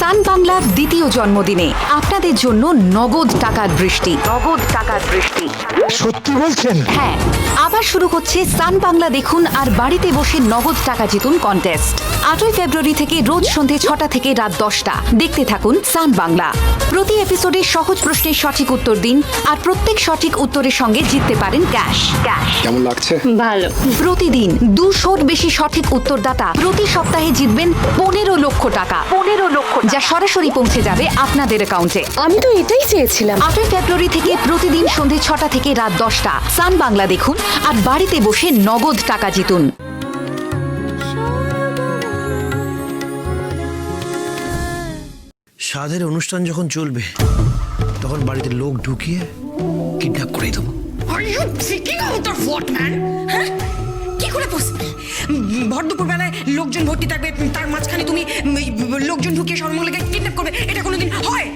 সান বাংলার দ্বিতীয় জন্মদিনে আপনাদের জন্য নগদ টাকার বৃষ্টি। সত্যি বলছেন? হ্যাঁ, আবার শুরু হচ্ছে সান বাংলা দেখুন আর বাড়িতে বসে নগদ টাকা জিতুন কন্টেস্ট। 8ই ফেব্রুয়ারি থেকে রোজ সন্ধে 6টা থেকে রাত 10টা দেখতে থাকুন সান বাংলা। প্রতি এপিসোডে সহজ প্রশ্নের সঠিক উত্তর দিন আর প্রত্যেক সঠিক উত্তরের সঙ্গে জিততে পারেন ক্যাশ। কেমন লাগছে? ভালো। প্রতিদিন 200-র বেশি সঠিক উত্তরদাতা প্রতি সপ্তাহে জিতবেন 15 লক্ষ টাকা, যা সরাসরি পৌঁছে যাবে আপনাদের অ্যাকাউন্টে। আমি তো এটাই চেয়েছিলাম। 8ই ফেব্রুয়ারি থেকে প্রতিদিন সন্ধে 6টা থেকে রাত 10টা সান বাংলা দেখুন আর বাড়িতে বসে নগদ টাকা জিতুন। সাধের অনুষ্ঠান যখন চলবে তখন বাড়িতে লোক ঢুকিয়ে কিডন্যাপ করে দেবো। Are you freaking out or what, man? হ্যাঁ? কি করে পসিবল? ভর দুপুর বেলায় লোকজন ভর্তি থাকবে, তার মাঝখানে তুমি লোকজন ঢুকিয়ে সর্বমঙ্গলাকে কিডন্যাপ করবে, এটা কোনোদিন হয়?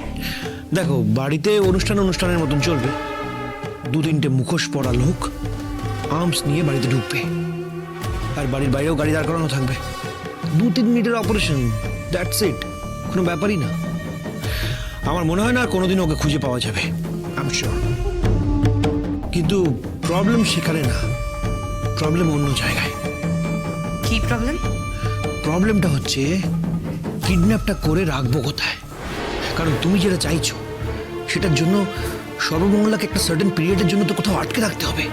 দেখো, বাড়িতে অনুষ্ঠানের মতন চলবে। 2-3টে মুখোশ পরা লোক আর্মস নিয়ে বাড়িতে ঢুকবে, আর বাড়ির বাইরেও গাড়ি দাঁড় করানো থাকবে। 2-3 মিনিটের অপারেশন, দ্যাটস ইট, কোনো ব্যাপারই না। আমার মনে হয় না কোনোদিন ওকে খুঁজে পাওয়া যাবে, আই এম শিওর। কিন্তু প্রবলেম সেখানে না, প্রবলেম অন্য জায়গায়। কি প্রবলেম? প্রবলেমটা হচ্ছে কিডন্যাপটা করে রাখবো কোথায়? কারণ তুমি যেটা চাইছো সেটার জন্য সর্বমঙ্গলাকে একটা সার্টেন পিরিয়ডের জন্য তো কোথাও আটকে রাখতে হবে।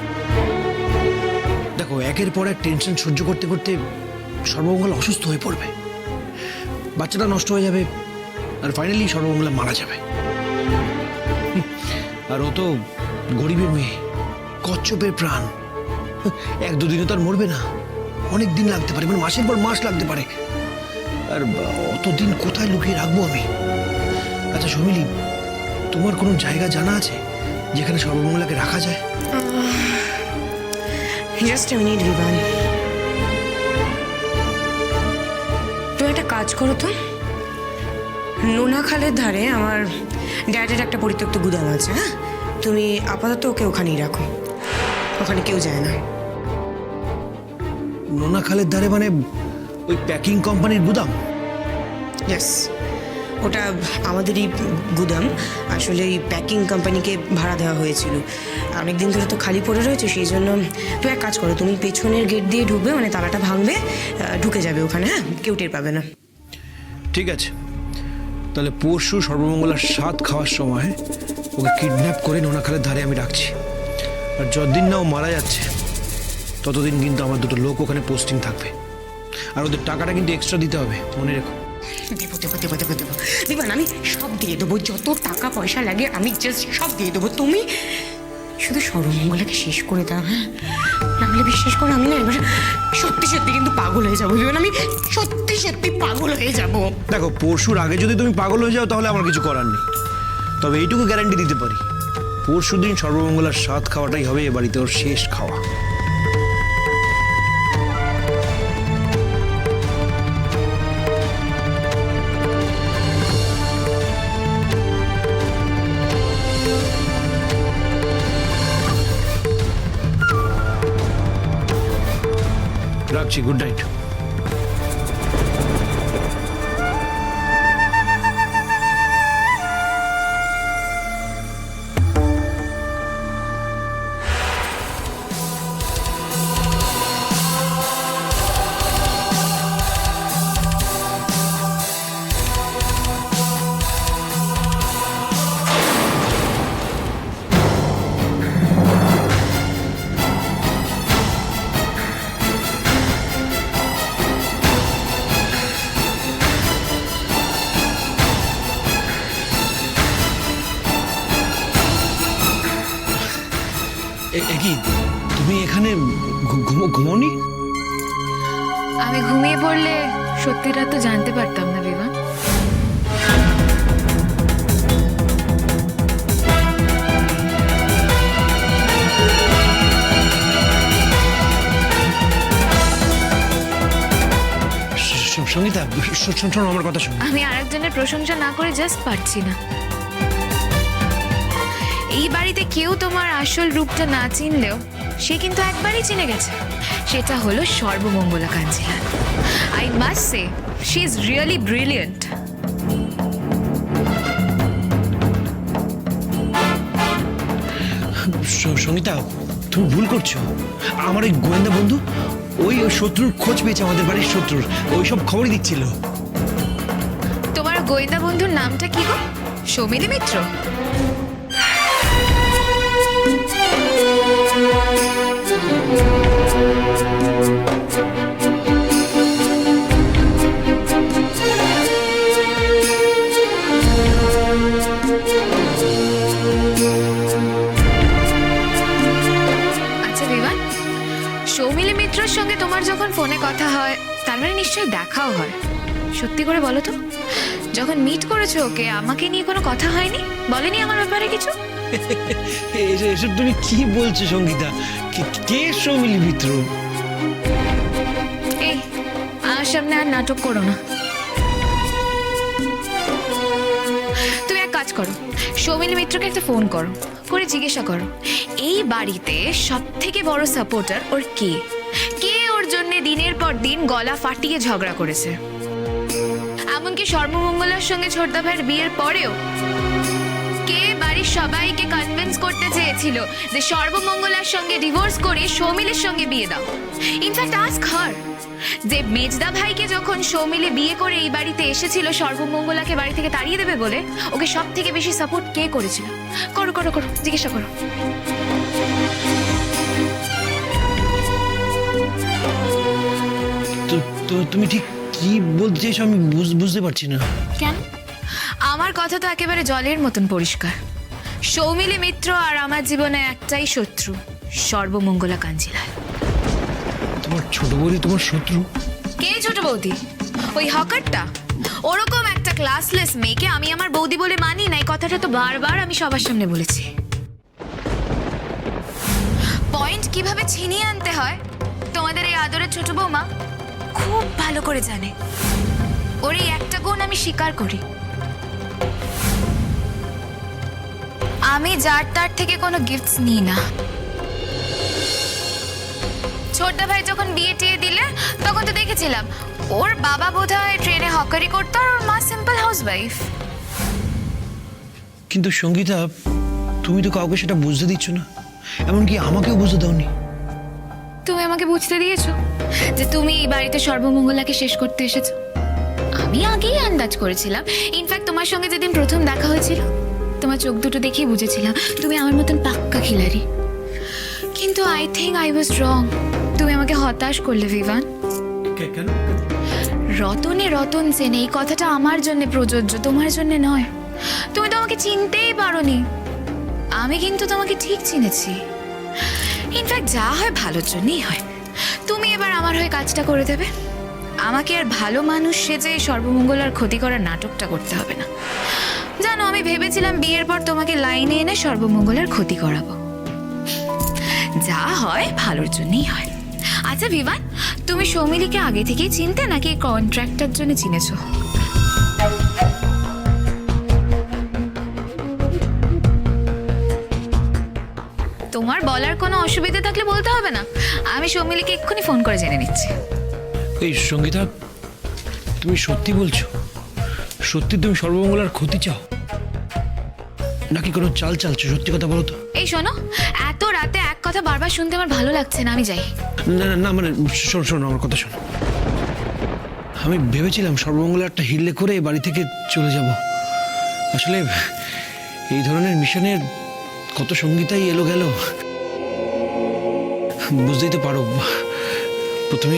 দেখো, একের পর এক টেনশন সহ্য করতে করতে সর্বমঙ্গলা অসুস্থ হয়ে পড়বে, বাচ্চাটা নষ্ট হয়ে যাবে, আর ফাইনালি সর্বমঙ্গলা মারা যাবে। আর ও তো গরিবের মেয়ে, কচ্ছপের প্রাণ। 1-2 দিনে তো আর মরবে না, অনেক দিন লাগতে পারে, মানে মাসের পর মাস লাগতে পারে। আর অতদিন কোথায় লুকিয়ে রাখবো আমি? আচ্ছা সমিলি, তোমার কোনো জায়গা জানা আছে যেখানে সর্বমঙ্গলাকে রাখা যায়? জাস্ট এ মিনিট বিমান, তুমি একটা কাজ করো তো। নোনাখালের ধারে আমার ড্যাডের একটা পরিত্যক্ত গুদাম আছে, হ্যাঁ? তুমি আপাতত ওকে ওখানেই রাখো, ওখানে কেউ যায় না। নোনাখালের ধারে মানে ওই প্যাকিং কোম্পানির গুদাম? ইয়েস, ওটা আমাদেরই গুদাম। আসলে এই প্যাকিং কোম্পানিকে ভাড়া দেওয়া হয়েছিল, অনেকদিন ধরে তো খালি পড়ে রয়েছে, সেই জন্য তুমি এক কাজ করো, তুমি পেছনের গেট দিয়ে ঢুকবে, মানে তালাটা ভাঙবে, ঢুকে যাবে ওখানে, হ্যাঁ? কেউ টের পাবে না। ঠিক আছে, তাহলে পরশু সর্বমঙ্গলার স্বাদ খাওয়ার সময় ওকে কিডন্যাপ করে নোনাখালের ধারে আমি রাখছি। আর যতদিন না ও মারা যাচ্ছে ততদিন কিন্তু আমার 2টো লোক ওখানে পোস্টিং থাকবে, আর ওদের টাকাটা কিন্তু এক্সট্রা দিতে হবে, মনে রেখো। দেবো বিমান, আমি সব দিয়ে দেবো, যত টাকা পয়সা লাগে আমি জাস্ট সব দিয়ে দেবো। তুমি শুধু সর্বমঙ্গলাকে শেষ করে দাও, হ্যাঁ? নাহলে বিশ্বাস করো, আমি না এবার সত্যি কিন্তু পাগল হয়ে যাবো বিমান, আমি সত্যি পাগল হয়ে যাবো। দেখো, পরশুর আগে যদি তুমি পাগল হয়ে যাও তাহলে আমার কিছু করার নেই, তবে এইটুকু গ্যারান্টি দিতে পারি, পরশু দিন সর্বমঙ্গলার স্বাদ খাওয়াটাই হবে এ বাড়িতে ওর শেষ খাওয়া। রাখছি, গুড নাইট। কি তুমি এখানে ঘুমোনি? আমি ঘুমিয়ে পড়লে সত্যিটা তো জানতে পারতাম না বিমান। সঙ্গীতা, শোনো আমার কথা শোনো। আমি আরেকজনের প্রশংসা না করে জাস্ট পারছি না। এই বাড়িতে কেউ তোমার আসল রূপটা না চিনলেও সে কিন্তু একবারই চিনে গেছে, সেটা হলো Sarbamangala Kanjilal. I must say she is really brilliant. Sangeeta, তুমি ভুল করছো। আমার ওই গোয়েন্দা বন্ধু ওই শত্রুর খোঁজ পেয়েছে, আমাদের বাড়ির শত্রুর, ওই সব খবরই দিচ্ছিল। তোমার গোয়েন্দা বন্ধুর নামটা কি গো? সৌমিলি মিত্র? আচ্ছা বিমান, সৌমিলি মিত্রর সঙ্গে তোমার যখন ফোনে কথা হয় তার মানে নিশ্চয়ই দেখাও হয়। সত্যি করে বলো তো, যখন মিট করেছো ওকে, আমাকে নিয়ে কোনো কথা হয়নি? বলেনি আমার ব্যাপারে কিছু? এসব তুমি কি বলছো সঙ্গীতা? কে সৌমিলি মিত্র? এই, আমার সামনে আর নাটক করো না। তুমি এক কাজ করো, সৌমিলি মিত্রকে একটা ফোন করো, করে জিজ্ঞাসা করো এই বাড়িতে সব থেকে বড় সাপোর্টার ওর কে, কে ওর জন্য দিনের পর দিন গলা ফাটিয়ে ঝগড়া করেছে। এমনকি সর্বমঙ্গলার সঙ্গে ছোটদা ভাইয়ের বিয়ের পরেও কে বাড়ির সবাইকে কনভিন্স করতে চেয়েছিল যে সর্বমঙ্গলার সঙ্গে ডিভোর্স করে সৌমিলির সঙ্গে বিয়ে দাও। ইনফ্যাক্ট আস্ক হার যে মেজদা ভাইকে যখন সৌমিলি বিয়ে করে এই বাড়িতে এসেছিল সর্বমঙ্গলাকে বাড়ি থেকে তাড়িয়ে দেবে বলে, ওকে সব থেকে বেশি সাপোর্ট কে করেছিল? করো করো করো, জিজ্ঞাসা করো। তো তুমি ঠিক কি বলতে চাইছো আমি বুঝতে পারছি না। কেন? আমার কথা তো একেবারে জলের মতন পরিষ্কার। সৌমিলি মিত্র আর আমার জীবনে একটাই শত্রু, সর্বমঙ্গলা কাঞ্জিলাল। তোমার ছোট বৌদি তোমার শত্রু? কে ছোট বৌদি? ওই হকারটা? ওরকম একটা ক্লাসলেস মেয়েকে আমি আমার বৌদি বলে মানি না, এই কথাটা তো বারবার আমি সবার সামনে বলেছি। পয়েন্ট কিভাবে ছিনিয়ে আনতে হয় তোমাদের এই আদরের ছোট বৌমা খুব ভালো করে জানে। ওর এই একটা গুণ আমি স্বীকার করি, আমি যার তার থেকে কোনো গিফটস নিই না। ছোটদা ভাই যখন বিয়ে টিয়ে দিলে তখন তো দেখেছিলাম ওর বাবা বোধহয় ট্রেনে হকারি করতো আর ওর মা সিম্পল হাউসওয়াইফ। কিন্তু সঙ্গীতা, তুমি তো কাউকে সেটা বুঝতে দিচ্ছ না, এমনকি আমাকেও বুঝতে দাওনি। তুমি আমাকে বুঝতে দিয়েছো যে তুমি এই বাড়িতে সর্বমঙ্গলাকে শেষ করতে এসেছো। আমি আগেই আন্দাজ করেছিলাম। ইনফ্যাক্ট তোমার সঙ্গে যেদিন প্রথম দেখা হয়েছিল তোমার চোখ দুটো দেখেই বুঝেছিলাম তুমি আমার মতন পাক্কা খিলাড়ি। কিন্তু আই থিঙ্ক আই ওয়াজ রং। তুমি আমাকে হতাশ করলে ভিভান। কেন? রতনে রতন সেন, এই কথাটা আমার জন্য প্রযোজ্য, তোমার জন্য নয়। তুমি তো আমাকে চিনতেই পারোনি, আমি কিন্তু তোমাকে ঠিক চিনেছি। ইনফ্যাক্ট যা হয় ভালোর জন্যই হয়। তুমি এবার আমার হয়ে কাজটা করে দেবে। আমাকে আর ভালো মানুষ সেজে সর্বমঙ্গলার ক্ষতি করার নাটকটা করতে হবে না। জানো, আমি ভেবেছিলাম বিয়ের পর তোমাকে লাইনে এনে সর্বমঙ্গলার ক্ষতি করাবো। যা হয় ভালোর জন্যই হয়। আচ্ছা ভিভান, তুমি সৌমিলিকে আগে থেকেই চিনতে নাকি কন্ট্রাক্টটার জন্য চিনেছো? তোমার বলার কোনো অসুবিধা থাকলে বলতে হবে না, আমি সৌমিলিকে এক্ষুনি ফোন করে জেনে নিচ্ছি। এই সঙ্গীতা, তুমি সত্যি বলছো? সত্যি তুমি সর্বমঙ্গলার ক্ষতি চাও নাকি কোনো চাল চালছো? সত্যি কথা বলো তো। এই শোনো, এত রাতে এক কথা বারবার শুনতে আমার ভালো লাগছে না, আমি যাই। না না না, মানে শোনো আমার কথা শোনো। আমি ভেবেছিলাম সর্বমঙ্গলা একটা হিল্লে করে এই বাড়ি থেকে চলে যাব। আসলে এই ধরনের মিশনের কত সঙ্গীতাই এলো গেল, বুঝতেই তো পারো। প্রথমে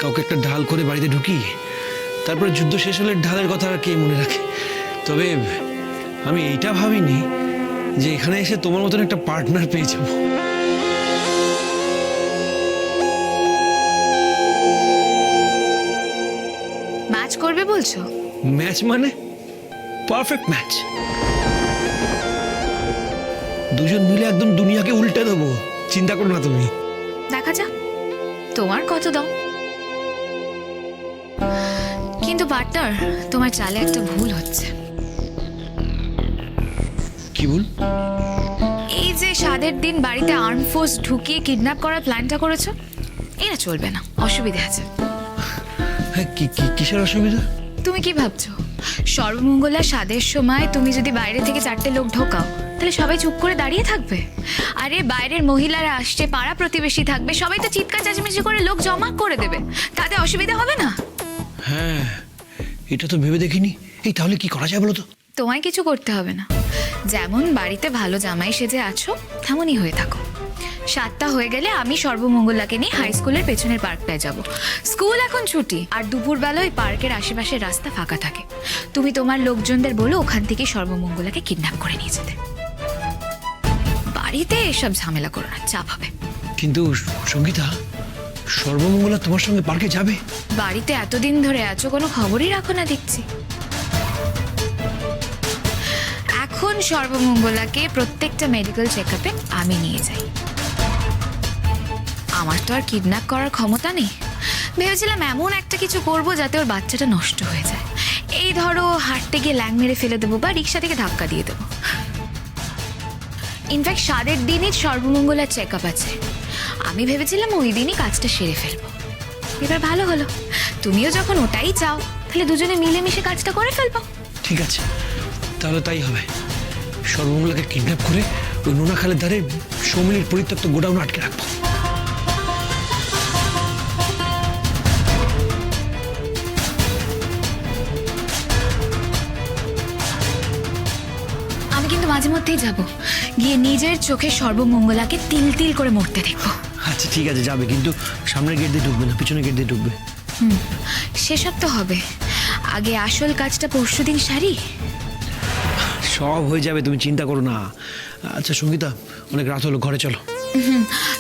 কাউকে একটা ঢাল করে বাড়িতে ঢুকি, তারপরে যুদ্ধ শেষ হলে ঢালের কথা আর কে মনে রাখে। তবে আমি এইটা ভাবিনি যে এখানে এসে তোমার মতন একটা পার্টনার পেয়ে যাব। ম্যাচ করবে বলছো? ম্যাচ মানে পারফেক্ট ম্যাচ। দুজন মিলে একদম দুনিয়াকে উল্টে দেবো, চিন্তা করো না তুমি। দেখা যাক তোমার কত দাও। কিন্তু পার্টনার, তোমার চালে একটা ভুল হচ্ছে। কি ভুল? এই যে স্বাদের দিন বাড়িতে আর্ম ফোর্স ঢুকিয়ে কিডন্যাপ করার প্ল্যানটা করেছো, এটা চলবে না, অসুবিধা আছে। হ্যাঁ, কিসের অসুবিধা? তুমি কি ভাবছো সর্বমঙ্গলা স্বাদের সময় তুমি যদি বাইরে থেকে 4টে লোক ঢোকাও তাহলে সবাই চুপ করে দাঁড়িয়ে থাকবে? আরে বাইরের মহিলারা আসছে, পাড়া প্রতিবেশী থাকবে, সবাই তো চিৎকার চেঁচামেচি করে লোক জমা করে দেবে, তাতে অসুবিধা হবে না? হ্যাঁ, এটা তো ভেবে দেখিনি। এই তাহলে কি করা যায় বলো তো? তোমায় কিছু করতে হবে না, যেমন বাড়িতে ভালো জামাই সেজে আছো তেমনই হয়ে থাকো। 7টা হয়ে গেলে আমি সর্বমঙ্গলাকে নিয়ে হাই স্কুলের পেছনের পার্কটায় যাব। স্কুল এখন ছুটি, আর দুপুরবেলা ওই পার্কের আশেপাশের রাস্তা ফাঁকা থাকে। তুমি তোমার লোকজনদের বলো ওখান থেকে সর্বমঙ্গলাকে কিডন্যাপ করে নিয়ে যেতে। বাড়িতে এসব ঝামেলা করো না, চাপ হবে। কিন্তু সঙ্গীতা, সর্বমঙ্গলা তোমার সঙ্গে পার্কে যাবে? বাড়িতে এতদিন ধরে আছো, কোনো খবরই রাখো না দেখছি। এখন সর্বমঙ্গলাকে প্রত্যেকটা মেডিকেল চেকআপে আমি নিয়ে যাই। আমার তো আর কিডন্যাপ করার ক্ষমতা নেই। ভেবেছিলাম এমন একটা কিছু করব যাতে ওর বাচ্চাটা নষ্ট হয়ে যায়। এই ধরো হাঁটতে গিয়ে ল্যাং মেরে ফেলে দেবো বা রিক্সা থেকে ধাক্কা দিয়ে দেবো। ইনফ্যাক্ট 7-এর দিনই সর্বমঙ্গলার চেকআপ আছে। আমি ভেবেছিলাম ওই দিনই কাজটা সেরে ফেলবো। এবার ভালো হলো, তুমিও যখন ওটাই চাও তাহলে দুজনে মিলেমিশে কাজটা করে ফেলবো। ঠিক আছে, তাহলে তাই হবে। সর্বমঙ্গলাকে কিডন্যাপ করে ওই নোনা খালের ধারে সৌমিলির পরিত্যক্ত গোডাউন আটকে রাখবো। আমি কিন্তু মাঝে মধ্যেই যাব, গিয়ে নিজের চোখে সর্বমঙ্গলাকে তিল তিল করে মরতে দেখবো। আচ্ছা ঠিক আছে, যাবে, কিন্তু সামনের গেট দিয়ে ঢুকবে না, পিছনের গেট দিয়ে ঢুকবে। সেসব তো হবে, আগে আসল কাজটা পরশুদিন সারি। সব হয়ে যাবে, তুমি চিন্তা করো না। আচ্ছা সঙ্গীতা, অনেক রাত হলো, ঘরে চলো।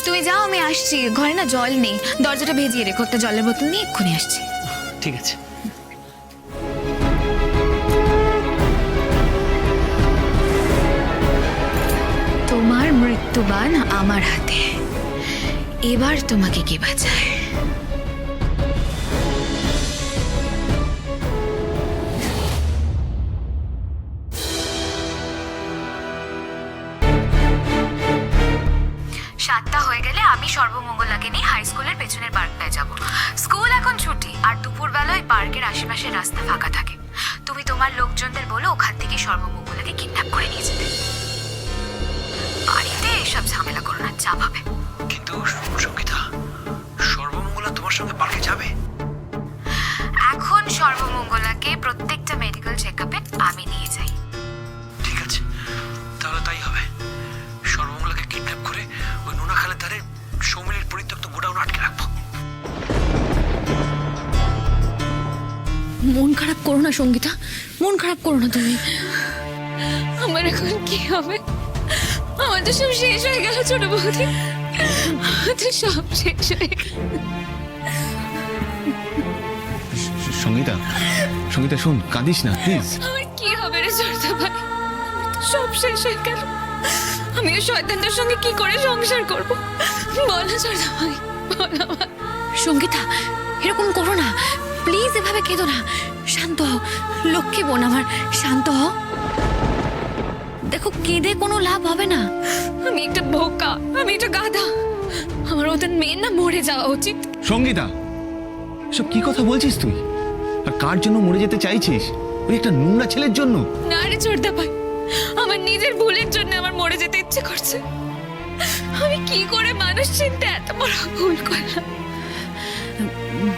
তুমি যাও, আমি আসছি। ঘরে না জল নেই, দরজাটা ভেজিয়ে রেখো, একটা জলের বোতল নিয়ে এক্ষুনি আসছি। ঠিক আছে। তোমার মৃত্যুবান আমার হাতে, এবার তোমাকে কে বাঁচায়? সাতটা হয়ে গেলে আমি সর্বমঙ্গলাকে নিয়ে হাই স্কুলের পেছনের পার্কটায় যাব। স্কুল এখন ছুটি, আর দুপুরবেলা ওই পার্কের আশেপাশের রাস্তা ফাঁকা থাকে। তুমি তোমার লোকজনদের বলো ওখান থেকে সর্বমঙ্গলাকে কিডন্যাপ করে নিয়ে যেতে। বাড়িতে এসব ঝামেলা করো না, চাপ হবে। কিন্তু সঙ্গীতা, সর্বমঙ্গলা তোমার সঙ্গে পার্কে যাবে? এখন সর্বমঙ্গলাকে প্রত্যেকটা মেডিকেল চেকআপে আমি নিয়ে যাই। ঠিক আছে, তাহলে তাই হবে। সর্বমঙ্গলাকে কিডন্যাপ করে ওই নোনা খালের ধারে সৌমিলির পরিত্যক্ত গোডাউন আটকে রাখবো। মন খারাপ করো না সঙ্গীতা, মন খারাপ করো না তুমি। আমার এখন কি হবে? আমার তো সব শেষ হয়ে গেল ছোট বৌদি, আমার তো সব শেষ হয়ে গেল। সঙ্গীতা, সঙ্গীতা শোন, কাঁদিস না প্লিজ। আমার কি হবে রে ছোট ভাই? আমার তো সব শেষ হয়ে গেল। আমি ওই শয়তানটার সঙ্গে কি করে সংসার করব? বলো ছোট ভাই, বলো। সঙ্গীতা, এরকম করো না প্লিজ, এভাবে কেঁদো না। শান্ত হও লক্ষ্মী বোন আমার, শান্ত হও। দেখো কেঁদে কোনো লাভ হবে না। আমি একটা বোকা, আমি একটা গাধা। আমার মতন মেয়ের না মরে যাওয়া উচিত। সঙ্গীতা, সব কি কথা বলছিস তুই? আর কার জন্য মরে যেতে চাইছিস? ওই একটা নোংরা ছেলের জন্য? না রে ছোটদা ভাই, আমার নিজের ভুলের জন্য আমার মরে যেতে ইচ্ছে করছে। আমি কি করে মানুষ চিনতে এত বড় ভুল করলাম?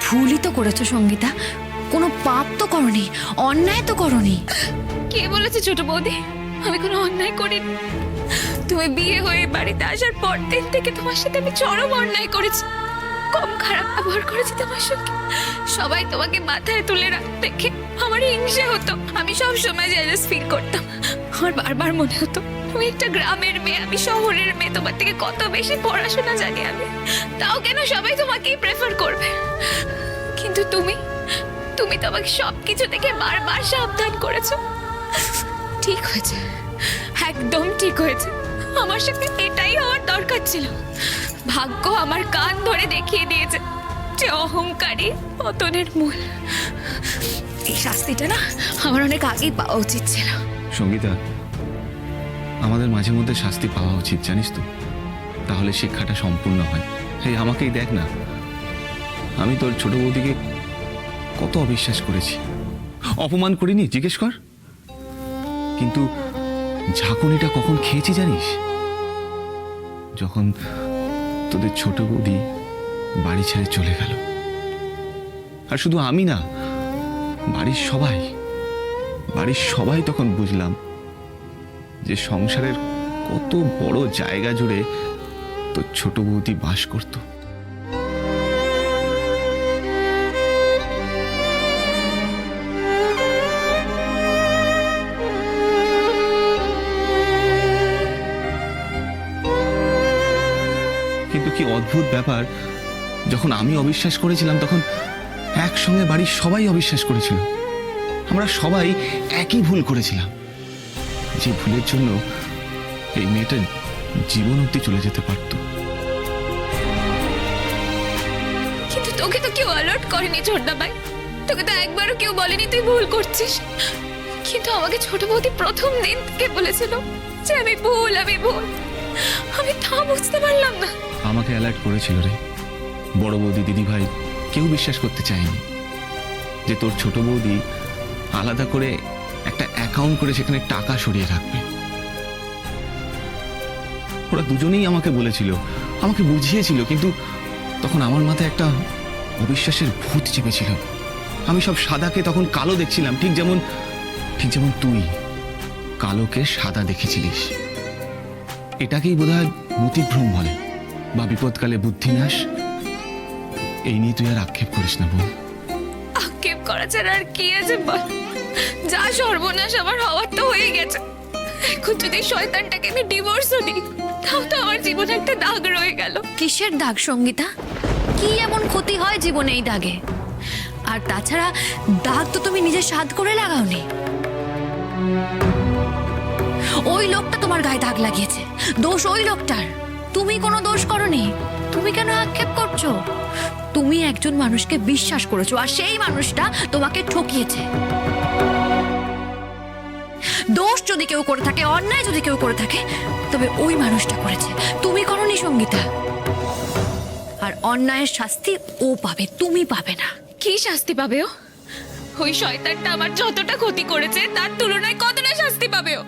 ভুলই তো করেছো সঙ্গীতা, কোনো পাপ তো করনি, অন্যায় তো করনি। কে বলেছে ছোট বৌদি আমি কোনো অন্যায় করিনি? তুমি বিয়ে হয়ে বাড়িতে আসার পর দিন থেকে তোমার সাথে আমি চরম অন্যায় করেছি, কম খারাপ ব্যবহার করেছি তোমার সঙ্গে। সবাই তোমাকে মাথায় তুলে রাখতে দেখে আমার হিংসে হতো। আমি সব সময় জেলাস ফিল করতাম। আমার বারবার মনে হতো তুমি একটা গ্রামের মেয়ে, আমি শহরের মেয়ে, তোমার থেকে কত বেশি পড়াশোনা জানি আমি, তাও কেন সবাই তোমাকেই প্রেফার করবে? কিন্তু তুমি তুমি তো আমাকে সবকিছু থেকে বারবার সাবধান করেছো। ঠিক হয়েছে, একদম ঠিক হয়েছে। আমার সাথে এটাই হওয়ার দরকার ছিল। ভাগ্য আমার কান ধরে দেখিয়ে দিয়েছে যে অহংকারী পতনের মূল। এই শাস্তিটা না আমার অনেক আগেই পাওয়া উচিত ছিল। সঙ্গীতা, আমাদের মাঝে মধ্যে শাস্তি পাওয়া উচিত, জানিস তো, তাহলে শিক্ষাটা সম্পূর্ণ হয়। এই আমাকেই দেখ না, আমি তোর ছোট বৌদিকে কত অবিশ্বাস করেছি, অপমান করিনি, জিজ্ঞেস কর। কিন্তু ঝাঁকুনিটা কখন খেয়েছি জানিস? যখন তোদের ছোট বৌদি বাড়ি ছেড়ে চলে গেল। আর শুধু আমি না, বাড়ির সবাই তখন বুঝলাম যে সংসারের কত বড় জায়গা জুড়ে তোর ছোট বৌদি বাস করত। কিন্তু কি অদ্ভুত ব্যাপার, যখন আমি অবিশ্বাস করেছিলাম তখন একসঙ্গে বাড়ির সবাই অবিশ্বাস করেছিল। আমরা সবাই একই ভুল করেছিলাম, যে ভুলের জন্য এই মেয়েটা জীবন অবধি চলে যেতে পারত। কিন্তু তোকে তো কেউ অ্যালার্ট করেনি ছোটদা ভাই, তোকে তো একবারও কেউ বলেনি তুই ভুল করছিস। কিন্তু আমাকে ছোট বৌদি প্রথম দিন থেকে বলেছিল যে আমি ভুল। আমি তা বুঝতে পারলাম না। আমাকে অ্যালার্ট করেছিল রে, বড় বৌদি, দিদি ভাই, কেউ বিশ্বাস করতে চায়নি যে তোর ছোট বৌদি আলাদা করে একটা অ্যাকাউন্ট করে সেখানে টাকা সরিয়ে রাখবে। ওরা দুজনেই আমাকে বলেছিল, আমাকে বুঝিয়েছিল, কিন্তু তখন আমার মাথায় একটা অবিশ্বাসের ভূত চেপেছিল। আমি সব সাদাকে তখন কালো দেখছিলাম, ঠিক যেমন তুই কালোকে সাদা দেখেছিলিস। এটাকেই বোধহয় মতিভ্রম বলে, বা বিপদকালে বুদ্ধিনাশ। এই নিয়ে তুই আর আক্ষেপ করিস না বোন। আক্ষেপ করা ছাড়া আর কি আছে বল? যা সর্বনাশ আমার হওয়ার তো হয়ে গেছে। এখন যদি শয়তানটাকে আমি ডিভোর্সও দিই, তাও তো আমার জীবনে একটা দাগ রয়ে গেল। কিসের দাগ সঙ্গীতা? কি এমন ক্ষতি হয় জীবনে এই দাগে? আর তাছাড়া দাগ তো তুমি নিজে সাধ করে লাগাওনি, ওই লোকটা তোমার গায়ে দাগ লাগিয়েছে। দোষ ওই লোকটার, তুমি কোনো দোষ করনি। তুমি কেন আক্ষেপ করছো? তুমি একজন মানুষকে বিশ্বাস করেছো আর সেই মানুষটা তোমাকে ঠকিয়েছে। দোষ যদি কেউ করে থাকে, অন্যায় যদি কেউ করে থাকে, তবে ওই মানুষটা করেছে, তুমি করনি সঙ্গীতা। আর অন্যায়ের শাস্তি ও পাবে, তুমি পাবে না। কি শাস্তি পাবে ও? ওই শয়তানটা আমার যতটা ক্ষতি করেছে তার তুলনায় কতটা শাস্তি পাবে ও?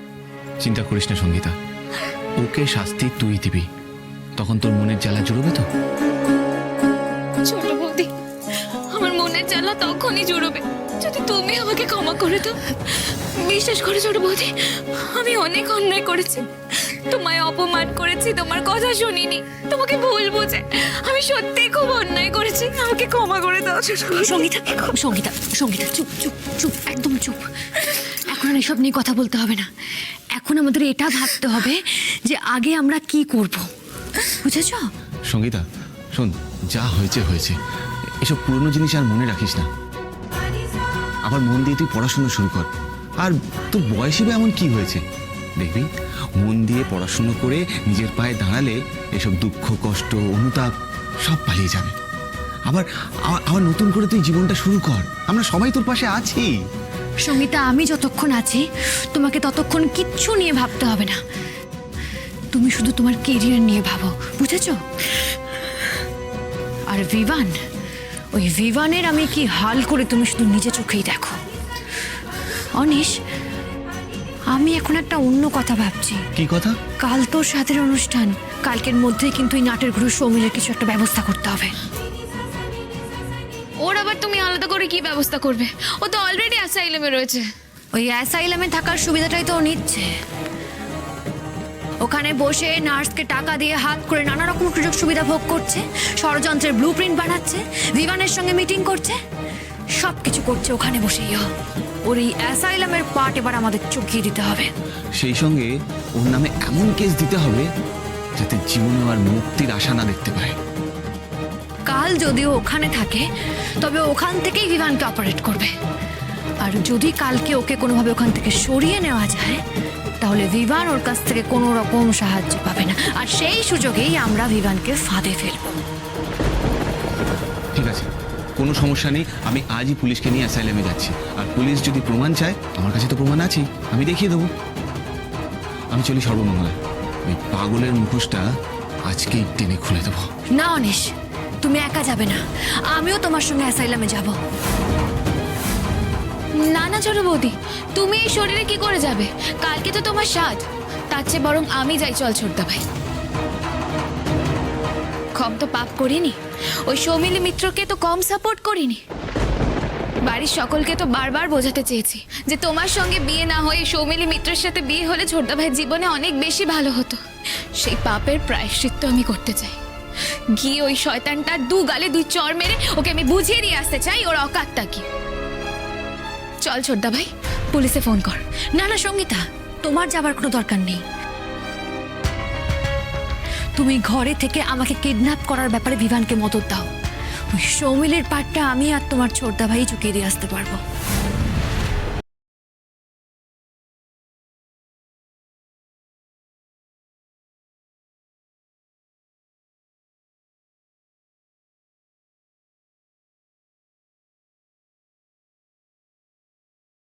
চিন্তা করিস না সঙ্গীতা, ওকে শাস্তি তুই দিবি, তখন তোর মনের জ্বালা জুড়বে তো। ছোট বৌদি, আমার মনের জ্বালা তখনই জুড়বে যদি তুমি আমাকে ক্ষমা করে দাও। বিশ্বাস করে ছোট বৌদি, আমি অনেক অন্যায় করেছি, তোমায় অপমান করেছি, তোমার কথা শুনিনি, তোমাকে ভুল বুঝে আমি সত্যি খুব অন্যায় করেছি। আমাকে ক্ষমা করে দাও ছোট বৌদি। সঙ্গীতা সঙ্গীতা সঙ্গীতা, চুপ চুপ চুপ, একদম চুপ। এখন আর এসব নিয়ে কথা বলতে হবে না। এখন আমাদের এটা ভাবতে হবে যে আগে আমরা কি করব, বুঝেছ? সঙ্গীতা শোন, যা হয়েছে হয়েছে, এসব পুরনো জিনিস আর মনে রাখিস না। আবার মন দিয়ে তুই পড়াশোনা শুরু কর। আর তোর বয়সে বা এমন কি হয়েছে, দেখবি মন দিয়ে পড়াশুনো করে নিজের পায়ে দাঁড়ালে এসব দুঃখ, কষ্ট, অনুতাপ সব পালিয়ে যাবে। আবার আবার নতুন করে তুই জীবনটা শুরু কর, আমরা সবাই তোর পাশে আছি। সঙ্গীতা, আমি যতক্ষণ আছি তোমাকে ততক্ষণ কিচ্ছু নিয়ে ভাবতে হবে না। তুমি শুধু তোমার কেরিয়ার নিয়ে ভাবো, বুঝেছ? আর ভিভান, ওই ভিভানের আমি কি হাল করে তুমি শুধু নিজে চোখেই দেখো। অনিশ, আমি এখন একটা অন্য কথা ভাবছি। কি কথা? কাল তোর সাথের অনুষ্ঠান, কালকের মধ্যেই কিন্তু এই নাটের গুরু সৌমিলের কিছু একটা ব্যবস্থা করতে হবে। ওর আবার তুমি আলাদা করে কি ব্যবস্থা করবে? ও তো অলরেডি অ্যাসাইলামে রয়েছে। ওই অ্যাসাইলামে থাকার সুবিধাটাই তো ও নিচ্ছে। ওখানে বসে নার্সকে টাকা দিয়ে হাত করে নানা রকম সুযোগ সুবিধা ভোগ করছে, ষড়যন্ত্রের ব্লুপ্রিন্ট বানাচ্ছে, ভিভানের সঙ্গে মিটিং করছে, সবকিছু করছে ওখানে বসেই। ওর এই অ্যাসাইলামের পার্ট এবার আমাদের চুকিয়ে দিতে হবে। সেই সঙ্গে ওর নামে এমন কেস দিতে হবে যাতে জীবনে আর মুক্তির আশা না দেখতে পায়। কাল যদিও ওখানে থাকে, তবে ওখান থেকেই ভিভানকে অপারেট করবে। আর যদি কালকে ওকে কোনোভাবে ওখান থেকে সরিয়ে নেওয়া যায়, তাহলে ভিভান ওর কাছ থেকে কোনো রকম সাহায্য পাবে না। আর সেই সুযোগেই আমরা ভিভানকে ফাঁদে ফেলবো। ঠিক আছে, কোনো সমস্যা নেই, আমি আজই পুলিশকে নিয়ে অ্যাসাইলামে যাচ্ছি। আর পুলিশ যদি প্রমাণ চায়, আমার কাছে তো প্রমাণ আছেই, আমি দেখিয়ে দেবো। আমি চলি সর্বমঙ্গলা, ওই পাগলের মুখোশটা আজকেই টেনে খুলে দেবো। না অনিশ, তুমি একা যাবে না, আমিও তোমার সঙ্গে অ্যাসাইলামে যাব। না না ছোট বৌদি, তুমি এই শরীরে কি করে যাবে? কালকে তো তোমার সাজ। তার চেয়ে বরং আমি যাই, চল ছোটদা ভাই। কম তো পাপ করিনি, ওই সৌমিলি মিত্রকে তো কম সাপোর্ট করিনি। বাড়ির সকলকে তো বারবার বোঝাতে চেয়েছি যে তোমার সঙ্গে বিয়ে না হয়ে সৌমিলি মিত্রের সাথে বিয়ে হলে ছোটদা ভাইয়ের জীবনে অনেক বেশি ভালো হতো। সেই পাপের প্রায়শ্চিত্ত আমি করতে চাই। গিয়ে ওই শয়তানটার দু গালে দুই চড় মেরে ওকে আমি বুঝিয়ে দিয়ে আসতে চাই ওর অকাতটা কি। চল ছোটদা ভাই, পুলিশে ফোন কর। না না সঙ্গীতা, তোমার যাবার কোনো দরকার নেই। তুমি ঘরে থেকে আমাকে কিডন্যাপ করার ব্যাপারে বিভানকে মদত দাও। ওই সৌমিলের পাটটা আমি আর তোমার ছোটদা ভাই চুকিয়ে দিয়ে আসতে পারবো।